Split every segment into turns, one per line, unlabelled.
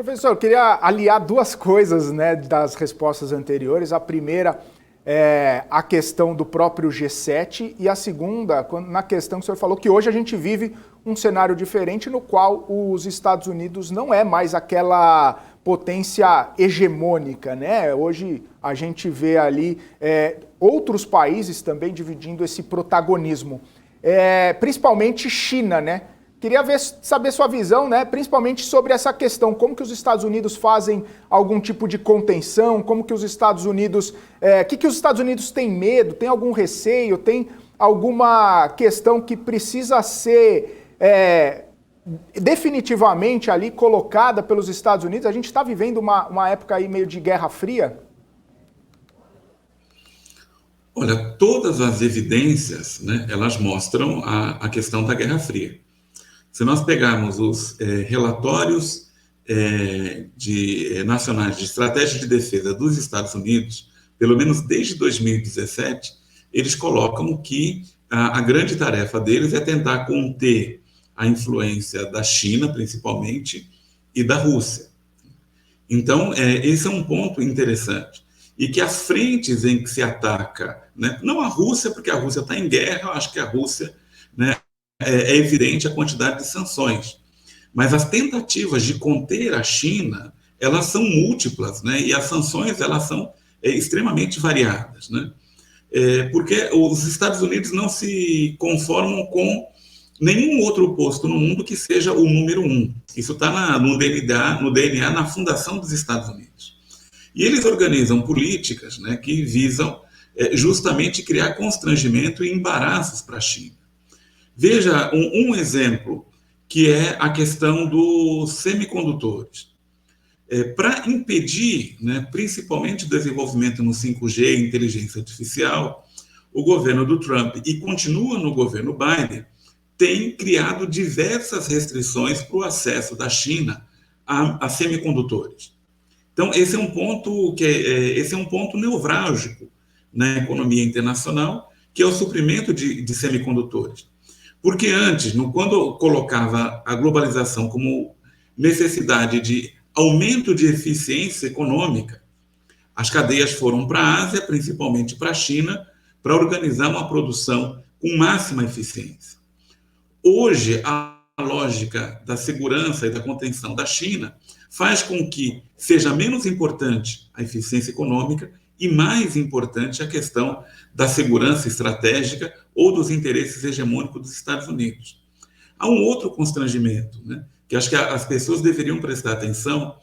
Professor, eu queria aliar duas coisas, né, das respostas anteriores. A primeira é a questão do próprio G7 e a segunda, na questão que o senhor falou, que hoje a gente vive um cenário diferente no qual os Estados Unidos não é mais aquela potência hegemônica, né? Hoje a gente vê ali outros países também dividindo esse protagonismo, principalmente China, né? Queria saber sua visão, né, principalmente sobre essa questão, como que os Estados Unidos fazem algum tipo de contenção, como que os Estados Unidos, que os Estados Unidos têm medo, tem algum receio, tem alguma questão que precisa ser definitivamente ali colocada pelos Estados Unidos? A gente está vivendo uma época aí meio de Guerra Fria?
Olha, todas as evidências, né, elas mostram a questão da Guerra Fria. Se nós pegarmos os relatórios nacionais de estratégia de defesa dos Estados Unidos, pelo menos desde 2017, eles colocam que a grande tarefa deles é tentar conter a influência da China, principalmente, e da Rússia. Então, esse é um ponto interessante. E que as frentes em que se ataca, né, não a Rússia, porque a Rússia está em guerra, eu acho que a Rússia, né, é evidente a quantidade de sanções. Mas as tentativas de conter a China, elas são múltiplas, né? E as sanções, elas são extremamente variadas, né? Porque os Estados Unidos não se conformam com nenhum outro posto no mundo que seja o número um. Isso está no DNA, na fundação dos Estados Unidos. E eles organizam políticas, né, que visam justamente criar constrangimento e embaraços para a China. Veja um exemplo, que é a questão dos semicondutores. Para impedir, né, principalmente o desenvolvimento no 5G e inteligência artificial, o governo do Trump, e continua no governo Biden, tem criado diversas restrições para o acesso da China a semicondutores. Então, esse é um ponto nevrálgico na economia internacional, que é o suprimento de semicondutores. Porque antes, quando colocava a globalização como necessidade de aumento de eficiência econômica, as cadeias foram para a Ásia, principalmente para a China, para organizar uma produção com máxima eficiência. Hoje, a lógica da segurança e da contenção da China faz com que seja menos importante a eficiência econômica e mais importante a questão da segurança estratégica ou dos interesses hegemônicos dos Estados Unidos. Há um outro constrangimento, né, que acho que as pessoas deveriam prestar atenção,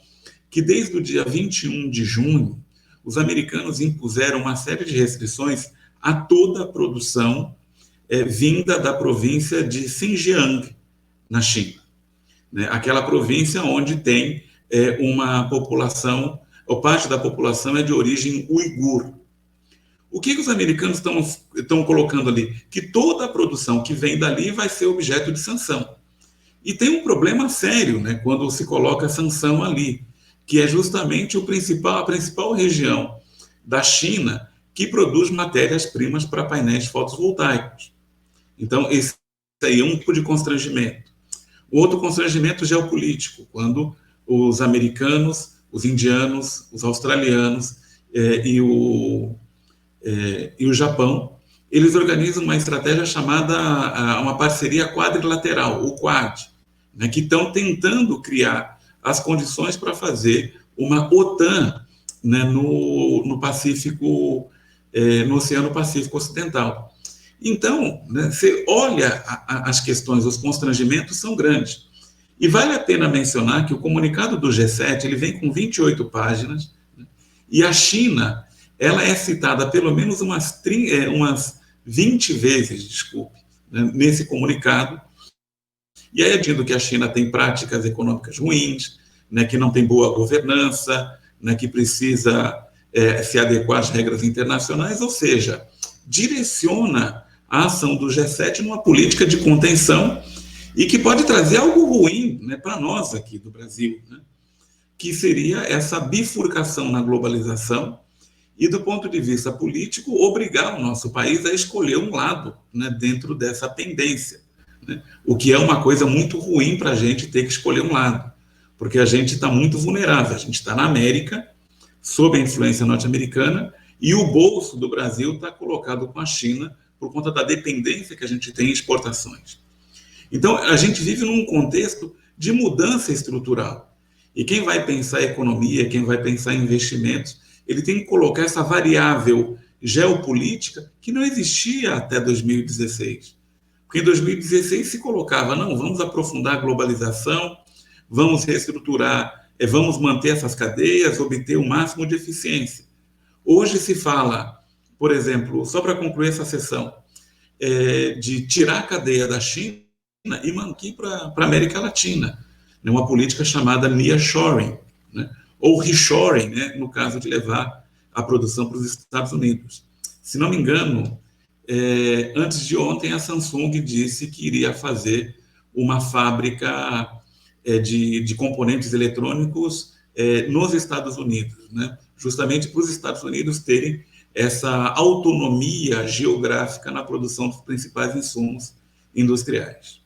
que desde o dia 21 de junho, os americanos impuseram uma série de restrições a toda a produção vinda da província de Xinjiang, na China. Né, aquela província onde tem uma população, ou parte da população é de origem uigur. O que os americanos estão colocando ali? Que toda a produção que vem dali vai ser objeto de sanção. E tem um problema sério, né, quando se coloca sanção ali, que é justamente a principal região da China que produz matérias-primas para painéis fotovoltaicos. Então, esse aí é um tipo de constrangimento. O outro constrangimento geopolítico, quando os americanos, os indianos, os australianos e o Japão, eles organizam uma estratégia chamada uma parceria quadrilateral, o Quad, né, que estão tentando criar as condições para fazer uma OTAN, né, no Pacífico, no Oceano Pacífico Ocidental. Então, né, você olha as questões, os constrangimentos são grandes. E vale a pena mencionar que o comunicado do G7 ele vem com 28 páginas, né, e a China ela é citada pelo menos umas 20 vezes, né, nesse comunicado. E aí é dito que a China tem práticas econômicas ruins, né, que não tem boa governança, né, que precisa se adequar às regras internacionais, ou seja, direciona a ação do G7 numa política de contenção e que pode trazer algo ruim, né, para nós aqui do Brasil, né, que seria essa bifurcação na globalização e, do ponto de vista político, obrigar o nosso país a escolher um lado, né, dentro dessa pendência, né, o que é uma coisa muito ruim para a gente ter que escolher um lado, porque a gente está muito vulnerável, a gente está na América, sob a influência norte-americana, e o bolso do Brasil está colocado com a China por conta da dependência que a gente tem em exportações. Então, a gente vive num contexto de mudança estrutural. E quem vai pensar em economia, quem vai pensar em investimentos, ele tem que colocar essa variável geopolítica que não existia até 2016. Porque em 2016 se colocava, não, vamos aprofundar a globalização, vamos reestruturar, vamos manter essas cadeias, obter o máximo de eficiência. Hoje se fala, por exemplo, só para concluir essa sessão, de tirar a cadeia da China e manter para a América Latina, né, uma política chamada nearshoring, né, ou reshoring, né, no caso de levar a produção para os Estados Unidos. Se não me engano, antes de ontem a Samsung disse que iria fazer uma fábrica de componentes eletrônicos nos Estados Unidos, né, justamente para os Estados Unidos terem essa autonomia geográfica na produção dos principais insumos industriais.